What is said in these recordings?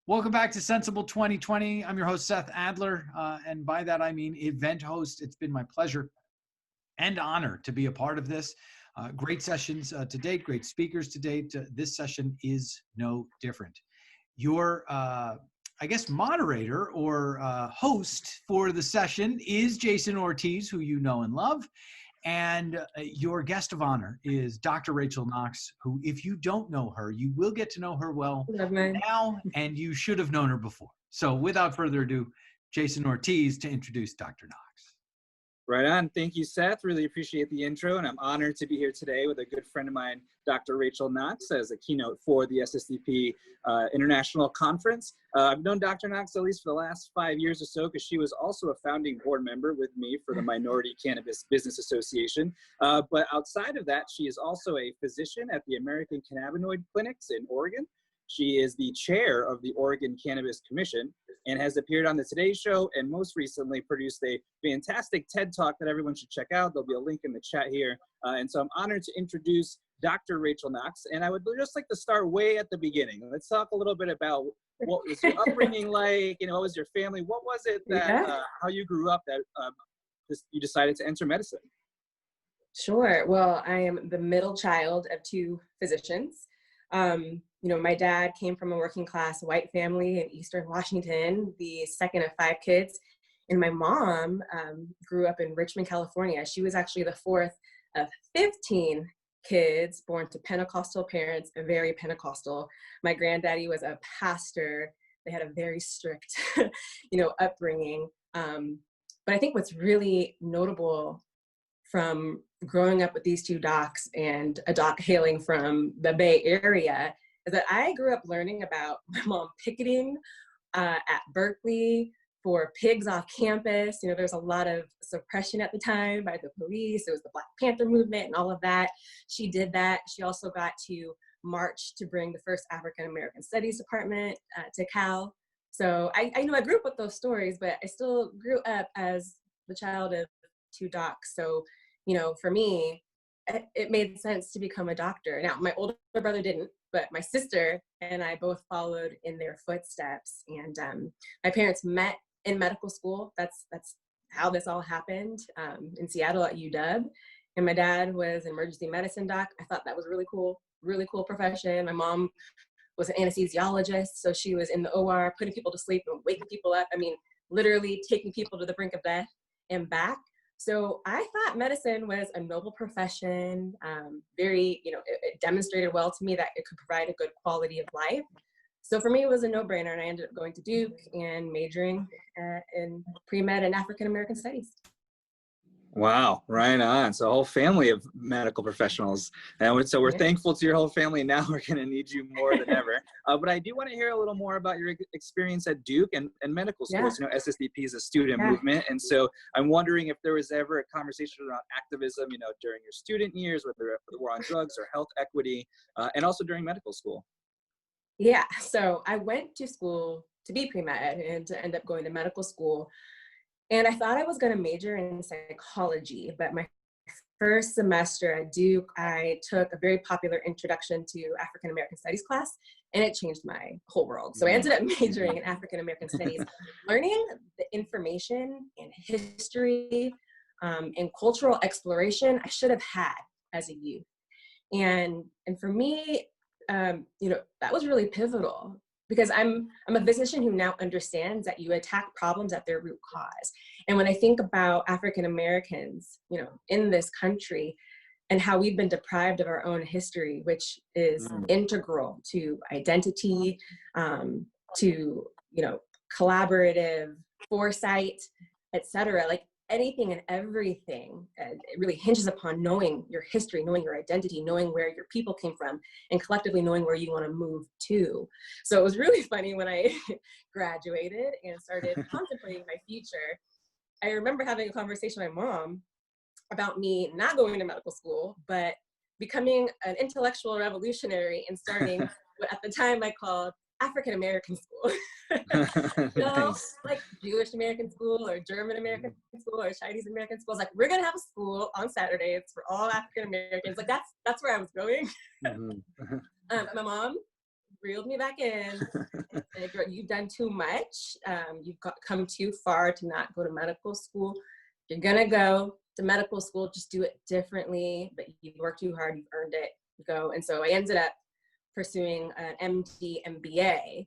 Welcome back to Sensible 2020. I'm your host, Seth Adler, and by that I mean event host. It's been my pleasure and honor to be a part of this. Great sessions to date, great speakers to date. This session is no different. Your, I guess, moderator or host for the session is Jason Ortiz, who you know and love. And your guest of honor is Dr. Rachel Knox, who, if you don't know her, you will get to know her well now, and you should have known her before. So without further ado, Jason Ortiz to introduce Dr. Knox. Right on. Thank you, Seth. Really appreciate the intro, and I'm honored to be here today with a good friend of mine, Dr. Rachel Knox, as a keynote for the SSDP International Conference. I've known Dr. Knox at least for the last 5 years or so, because she was also a founding board member with me for the Minority Cannabis Business Association. But outside of that, she is also a physician at the American Cannabinoid Clinics in Oregon. She is the chair of the Oregon Cannabis Commission and has appeared on the Today Show, and most recently produced a fantastic TED Talk that everyone should check out. There'll be a link in the chat here. And so I'm honored to introduce Dr. Rachel Knox. And I would just like to start way at the beginning. Let's talk a little bit about what was your upbringing like, what was your family? What was it that, how you grew up that you decided to enter medicine? Sure. Well, I am the middle child of two physicians. My dad came from a working class white family in Eastern Washington, the second of 5 kids. And my mom grew up in Richmond, California. She was actually the fourth of 15 kids born to Pentecostal parents, very Pentecostal. My granddaddy was a pastor. They had a very strict, upbringing. But I think what's really notable from growing up with these two docs and a doc hailing from the Bay Area is that I grew up learning about my mom picketing at Berkeley for pigs off campus. There's a lot of suppression at the time by the police. It was the Black Panther movement and all of that. She did that. She also got to march to bring the first African American Studies department to Cal. So I grew up with those stories, but I still grew up as the child of two docs. So, for me, it made sense to become a doctor. Now, my older brother didn't, but my sister and I both followed in their footsteps. And my parents met in medical school. That's how this all happened, in Seattle at UW. And my dad was an emergency medicine doc. I thought that was really cool profession. My mom was an anesthesiologist, so she was in the OR, putting people to sleep and waking people up. Literally taking people to the brink of death and back. So I thought medicine was a noble profession. It demonstrated well to me that it could provide a good quality of life. So for me, it was a no-brainer, and I ended up going to Duke and majoring in pre-med and African American studies. Wow, right on. So a whole family of medical professionals. And so we're thankful to your whole family. Now we're going to need you more than ever. But I do want to hear a little more about your experience at Duke and medical schools. SSDP is a student movement. And so I'm wondering if there was ever a conversation around activism, during your student years, whether the war on drugs or health equity, and also during medical school. Yeah, so I went to school to be pre-med and to end up going to medical school. And I thought I was going to major in psychology, but my first semester at Duke, I took a very popular introduction to African American Studies class, and it changed my whole world. So I ended up majoring in African American Studies, learning the information and history and cultural exploration I should have had as a youth. And for me, that was really pivotal, because I'm a physician who now understands that you attack problems at their root cause. And when I think about African Americans, in this country, and how we've been deprived of our own history, which is integral to identity, to collaborative foresight, etc. Like anything and everything, it really hinges upon knowing your history, knowing your identity, knowing where your people came from, and collectively knowing where you want to move to. So it was really funny when I graduated and started contemplating my future. I remember having a conversation with my mom about me not going to medical school, but becoming an intellectual revolutionary and starting what at the time I called African American school. Nice. Like Jewish American school or German American school or Chinese American schools. Like, we're gonna have a school on Saturdays for all African Americans. Like that's where I was going. My mom reeled me back in. And you've done too much. You've come too far to not go to medical school. You're gonna go to medical school, just do it differently, but you've worked too hard, you've earned it, go. And so I ended up pursuing an MD, MBA,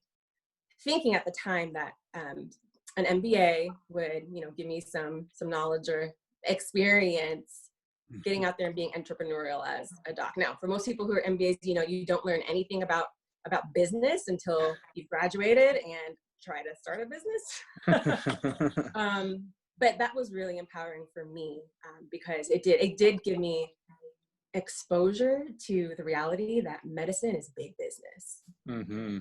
thinking at the time that an MBA would, give me some knowledge or experience getting out there and being entrepreneurial as a doc. Now, for most people who are MBAs, you don't learn anything about business until you've graduated and try to start a business. But that was really empowering for me because it did give me exposure to the reality that medicine is big business. Mm-hmm.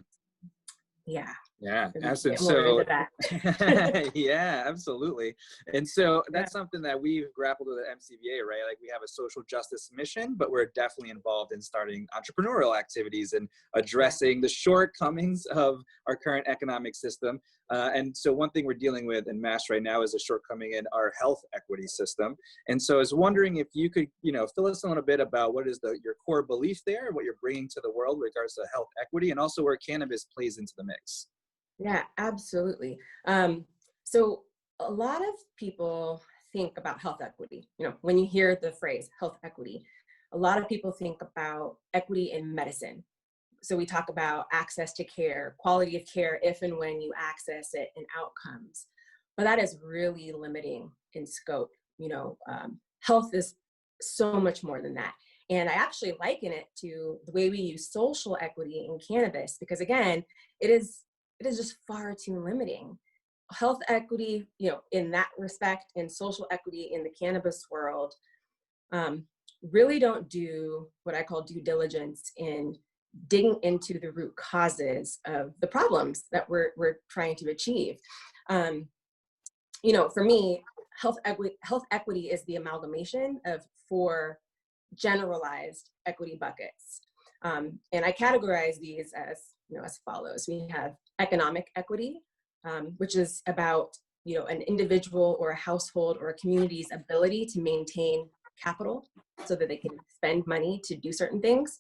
Yeah. Yeah, So absolutely. So, yeah, absolutely. And so that's something that we've grappled with at MCVA, right? Like we have a social justice mission, but we're definitely involved in starting entrepreneurial activities and addressing the shortcomings of our current economic system. And so one thing we're dealing with in MASH right now is a shortcoming in our health equity system. And so I was wondering if you could, fill us in a little bit about what is your core belief there, what you're bringing to the world with regards to health equity, and also where cannabis plays into the mix. Yeah, absolutely. So a lot of people think about health equity. When you hear the phrase health equity, a lot of people think about equity in medicine. So we talk about access to care, quality of care, if and when you access it, and outcomes. But that is really limiting in scope. Health is so much more than that. And I actually liken it to the way we use social equity in cannabis, because again, it is just far too limiting. Health equity, in that respect, and social equity in the cannabis world, really don't do what I call due diligence in digging into the root causes of the problems that we're trying to achieve. For me, health equity is the amalgamation of 4 generalized equity buckets. And I categorize these as follows. We have economic equity, which is about, an individual or a household or a community's ability to maintain capital so that they can spend money to do certain things.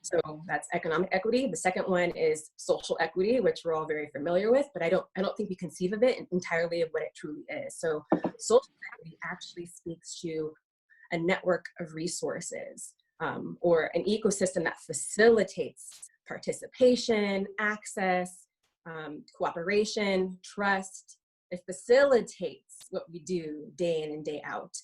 So that's economic equity. The second one is social equity, which we're all very familiar with, but I don't think we conceive of it entirely of what it truly is. So social equity actually speaks to a network of resources, or an ecosystem that facilitates participation, access, cooperation, trust. It facilitates what we do day in and day out.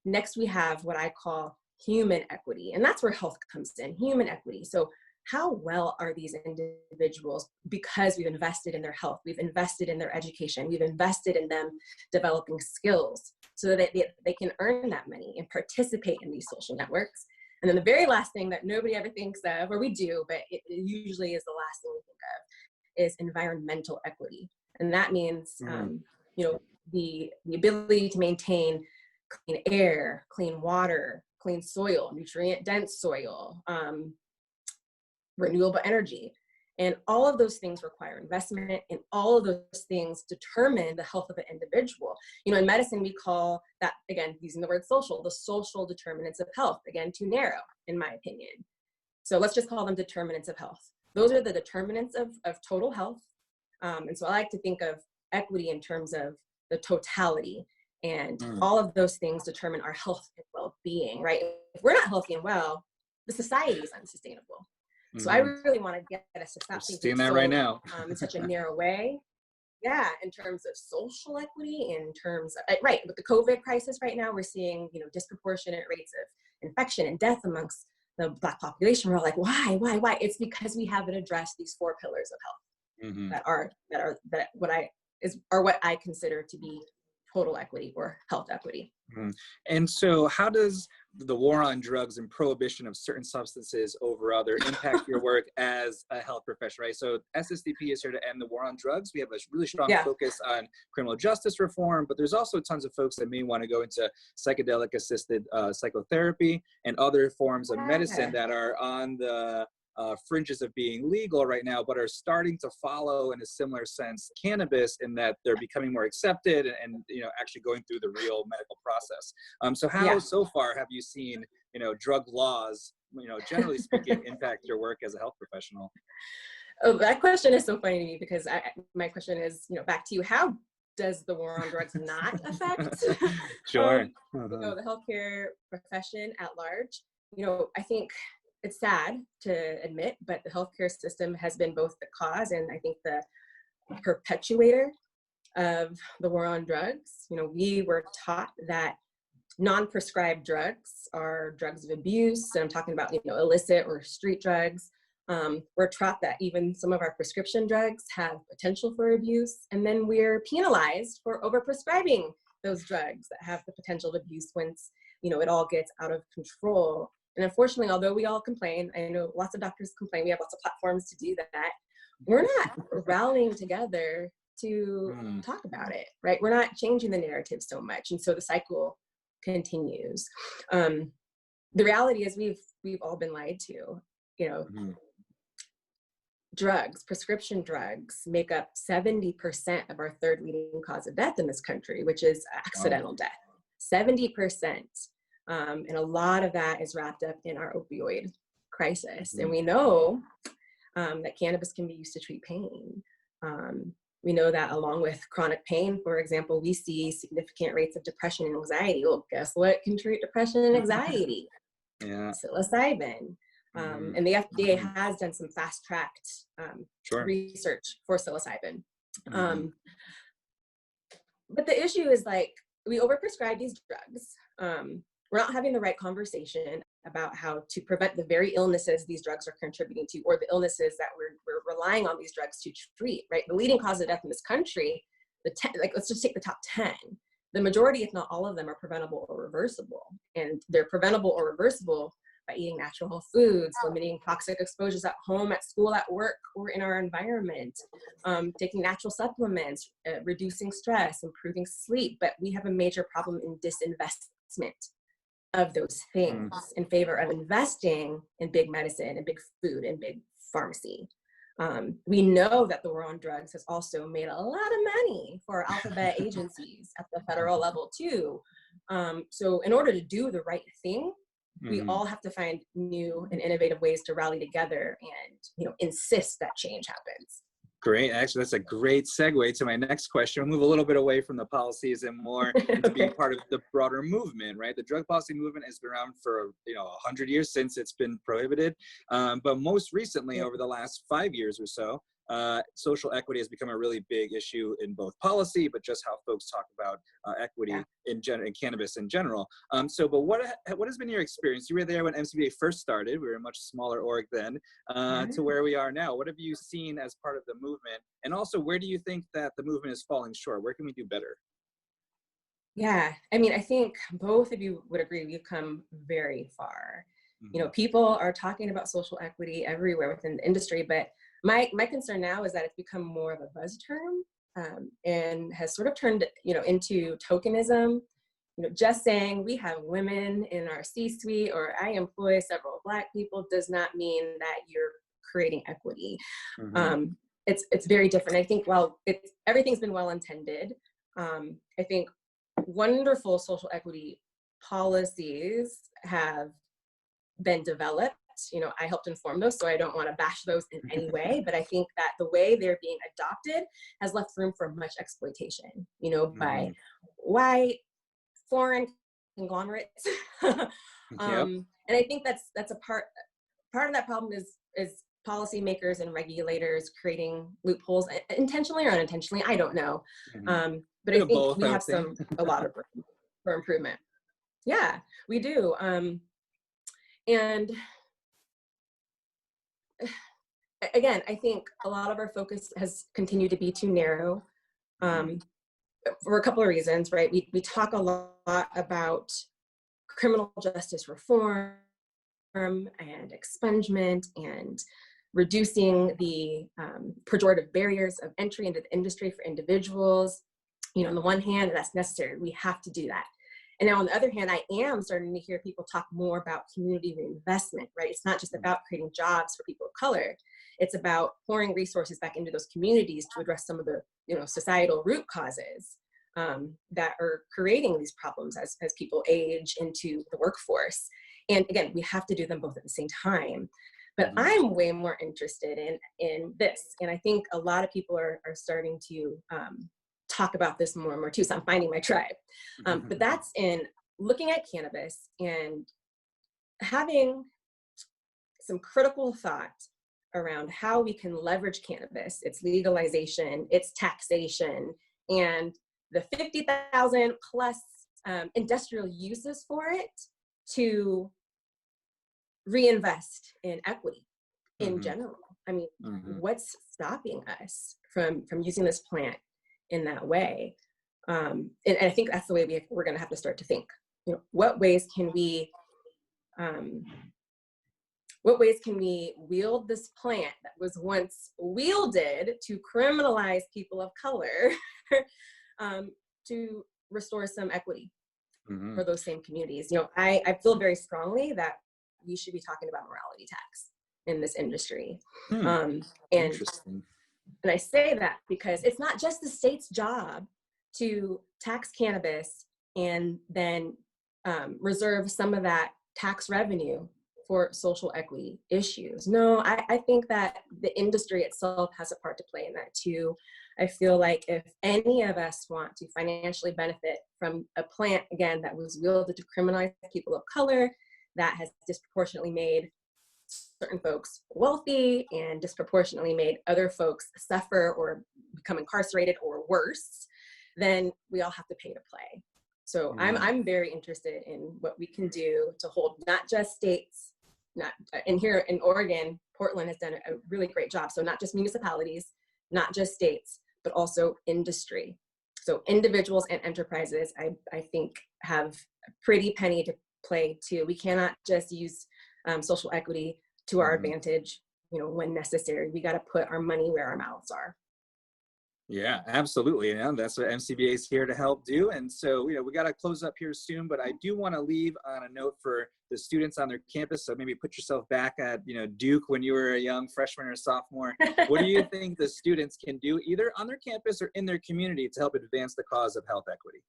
Next, we have what I call human equity, and that's where health comes in, human equity. So how well are these individuals, because we've invested in their health, we've invested in their education, we've invested in them developing skills so that they can earn that money and participate in these social networks. And then the very last thing that nobody ever thinks of, or we do, but it usually is the last thing we think of, is environmental equity. And that means, the ability to maintain clean air, clean water, clean soil, nutrient-dense soil, renewable energy. And all of those things require investment, and all of those things determine the health of an individual. In medicine, we call that, again, using the word social, the social determinants of health. Again, too narrow, in my opinion. So let's just call them determinants of health. Those are the determinants of total health. And so I like to think of equity in terms of the totality. And all of those things determine our health and well-being, right? If we're not healthy and well, the society is unsustainable. So I really want to get us to stop thinking that right now. In such a narrow way. Yeah, in terms of social equity, in terms of, right, with the COVID crisis right now, we're seeing, disproportionate rates of infection and death amongst the Black population. We're all like, why? It's because we haven't addressed these 4 pillars of health that are what I consider to be total equity or health equity. And so how does the war on drugs and prohibition of certain substances over other impact your work as a health professional, right? So SSDP is here to end the war on drugs. We have a really strong focus on criminal justice reform, but there's also tons of folks that may want to go into psychedelic assisted psychotherapy and other forms of medicine that are on the fringes of being legal right now, but are starting to follow in a similar sense cannabis, in that they're becoming more accepted and actually going through the real medical process. So how so far have you seen drug laws, generally speaking, impact your work as a health professional? Oh, that question is so funny to me because my question is, back to you. How does the war on drugs not affect Sure. the healthcare profession at large? I think it's sad to admit, but the healthcare system has been both the cause and I think the perpetuator of the war on drugs. We were taught that non-prescribed drugs are drugs of abuse, and I'm talking about illicit or street drugs. We're taught that even some of our prescription drugs have potential for abuse, and then we're penalized for overprescribing those drugs that have the potential of abuse once it all gets out of control. And unfortunately, although we all complain, I know lots of doctors complain, we have lots of platforms to do that, we're not rallying together to talk about it, right? We're not changing the narrative so much, and so the cycle continues. The reality is we've all been lied to. Drugs, prescription drugs, make up 70% of our third leading cause of death in this country, which is accidental death. 70%. And a lot of that is wrapped up in our opioid crisis. And we know that cannabis can be used to treat pain. We know that along with chronic pain, for example, we see significant rates of depression and anxiety. Well, guess what can treat depression and anxiety? Psilocybin. And the FDA has done some fast-tracked research for psilocybin. But the issue is we overprescribe these drugs. We're not having the right conversation about how to prevent the very illnesses these drugs are contributing to, or the illnesses that we're relying on these drugs to treat, right? The leading cause of death in this country, let's just take the top 10. The majority, if not all of them, are preventable or reversible. And they're preventable or reversible by eating natural whole foods, limiting toxic exposures at home, at school, at work, or in our environment, taking natural supplements, reducing stress, improving sleep. But we have a major problem in disinvestment of those things in favor of investing in big medicine and big food and big pharmacy. We know that the war on drugs has also made a lot of money for alphabet agencies at the federal level too. So in order to do the right thing, we all have to find new and innovative ways to rally together and insist that change happens. Great. Actually, that's a great segue to my next question. We'll move a little bit away from the policies and more into being part of the broader movement, right? The drug policy movement has been around for 100 years since it's been prohibited. But most recently, over the last 5 years or so, social equity has become a really big issue in both policy, but just how folks talk about equity in cannabis in general. But what has been your experience? You were there when MCBA first started. We were a much smaller org then to where we are now. What have you seen as part of the movement? And also, where do you think that the movement is falling short? Where can we do better? Yeah, I think both of you would agree we've come very far. People are talking about social equity everywhere within the industry, but my concern now is that it's become more of a buzz term and has sort of turned, into tokenism. Just saying we have women in our C-suite or I employ several Black people does not mean that you're creating equity. It's very different. I think everything's been well intended. I think wonderful social equity policies have been developed. I helped inform those, so I don't want to bash those in any way, but I think that the way they're being adopted has left room for much exploitation, by white, foreign conglomerates. And I think that's a part of that problem is policymakers and regulators creating loopholes, intentionally or unintentionally, I don't know. But I think we have a lot of room for improvement. Yeah, we do. And again, I think a lot of our focus has continued to be too narrow for a couple of reasons, right? We talk a lot about criminal justice reform and expungement and reducing the pejorative barriers of entry into the industry for individuals. On the one hand, that's necessary. We have to do that. And now on the other hand, I am starting to hear people talk more about community reinvestment, right? It's not just about creating jobs for people of color. It's about pouring resources back into those communities to address some of the, societal root causes that are creating these problems as people age into the workforce. And again, we have to do them both at the same time. But I'm way more interested in this. And I think a lot of people are starting to talk about this more and more too. So I'm finding my tribe. But that's in looking at cannabis and having some critical thought around how we can leverage cannabis, its legalization, its taxation, and the 50,000 plus industrial uses for it to reinvest in equity in general. I mean, what's stopping us from using this plant in that way? And I think that's the way we're going to have to start to think. You know, what ways can we wield this plant that was once wielded to criminalize people of color to restore some equity for those same communities? You know, I feel very strongly that we should be talking about morality tax in this industry. Interesting. And I say that because it's not just the state's job to tax cannabis and then reserve some of that tax revenue for social equity issues. No, I think that the industry itself has a part to play in that too. I feel like if any of us want to financially benefit from a plant, again, that was wielded to criminalize people of color, that has disproportionately made certain folks wealthy and disproportionately made other folks suffer or become incarcerated or worse, then we all have to pay to play. So I'm very interested in what we can do to hold not just states, and here in Oregon, Portland has done a really great job. So not just municipalities, not just states, but also industry. So individuals and enterprises, I think, have a pretty penny to play too. We cannot just use social equity to our advantage, you know, when necessary. We got to put our money where our mouths are. Yeah, absolutely. You know, that's what MCBA is here to help do. And so, you know, we got to close up here soon, but I do want to leave on a note for the students on their campus. So maybe put yourself back at, you know, Duke when you were a young freshman or sophomore. What do you think the students can do either on their campus or in their community to help advance the cause of health equity?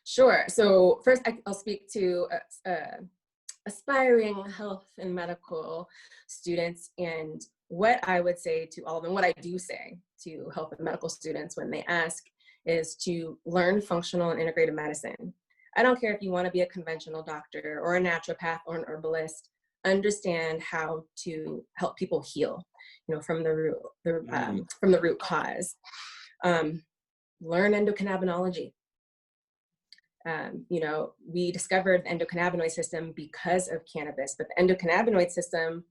Sure. So first I'll speak to aspiring health and medical students, and what I would say to all of them, what I do say to health and medical students when they ask, is to learn functional and integrative medicine. I don't care if you want to be a conventional doctor or a naturopath or an herbalist, understand how to help people heal, you know, from the root cause. Learn endocannabinology. You know, we discovered the endocannabinoid system because of cannabis, but the endocannabinoid system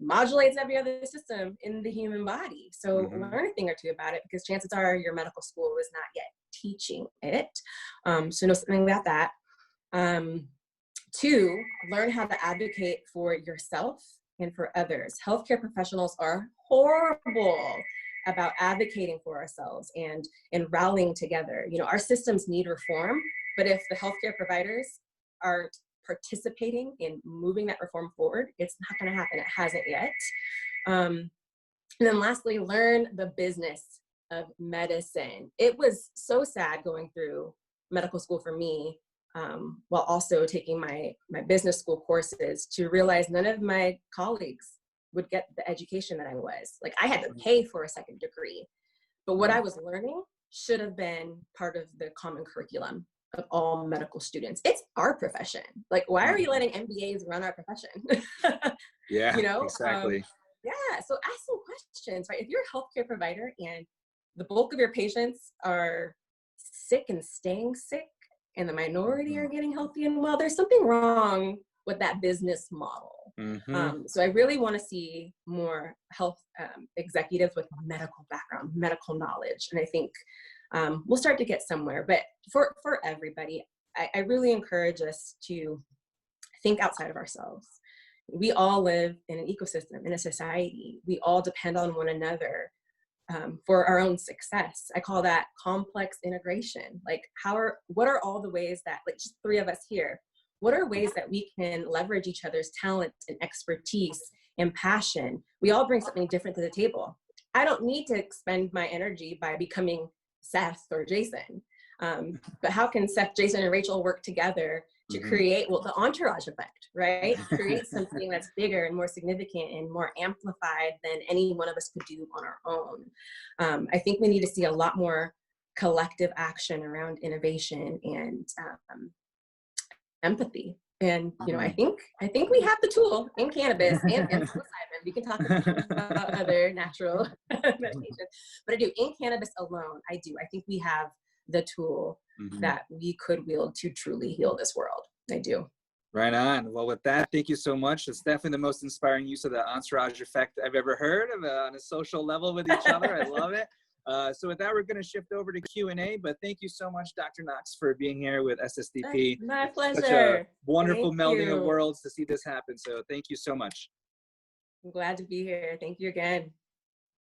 modulates every other system in the human body. So learn a thing or two about it, because chances are your medical school is not yet teaching it. So know something about that. 2, learn how to advocate for yourself and for others. Healthcare professionals are horrible about advocating for ourselves and rallying together. You know, our systems need reform, but if the healthcare providers aren't participating in moving that reform forward, it's not going to happen. It hasn't yet. And then lastly, learn the business of medicine. It was so sad going through medical school for me, while also taking my business school courses, to realize none of my colleagues would get the education that I was. Like, I had to pay for a second degree, but what I was learning should have been part of the common curriculum of all medical students. It's our profession. Like, why are you letting MBAs run our profession? Yeah, you know, exactly. Yeah, so ask some questions, right? If you're a healthcare provider and the bulk of your patients are sick and staying sick, and the minority are getting healthy and well, there's something wrong with that business model. So I really want to see more health executives with medical background, medical knowledge. And I think we'll start to get somewhere. But for everybody, I really encourage us to think outside of ourselves. We all live in an ecosystem, in a society. We all depend on one another for our own success. I call that complex integration. Like, what are all the ways that, like, just 3 of us here, what are ways that we can leverage each other's talent and expertise and passion? We all bring something different to the table. I don't need to expend my energy by becoming Seth or Jason. But how can Seth, Jason, and Rachel work together to create, well, the entourage effect, right? Create something that's bigger and more significant and more amplified than any one of us could do on our own. I think we need to see a lot more collective action around innovation and empathy. And you know, I think we have the tool in cannabis and psilocybin. We can talk about other natural medications, but I do in cannabis alone. I think we have the tool that we could wield to truly heal this world. I do. Right on. Well, with that, thank you so much. It's definitely the most inspiring use of the entourage effect I've ever heard of on a social level with each other. I love it. So with that, we're going to shift over to Q&A, but thank you so much, Dr. Knox, for being here with SSDP. My pleasure. Such a wonderful Thank melding you. of worlds to see this happen. So thank you so much. I'm glad to be here. Thank you again.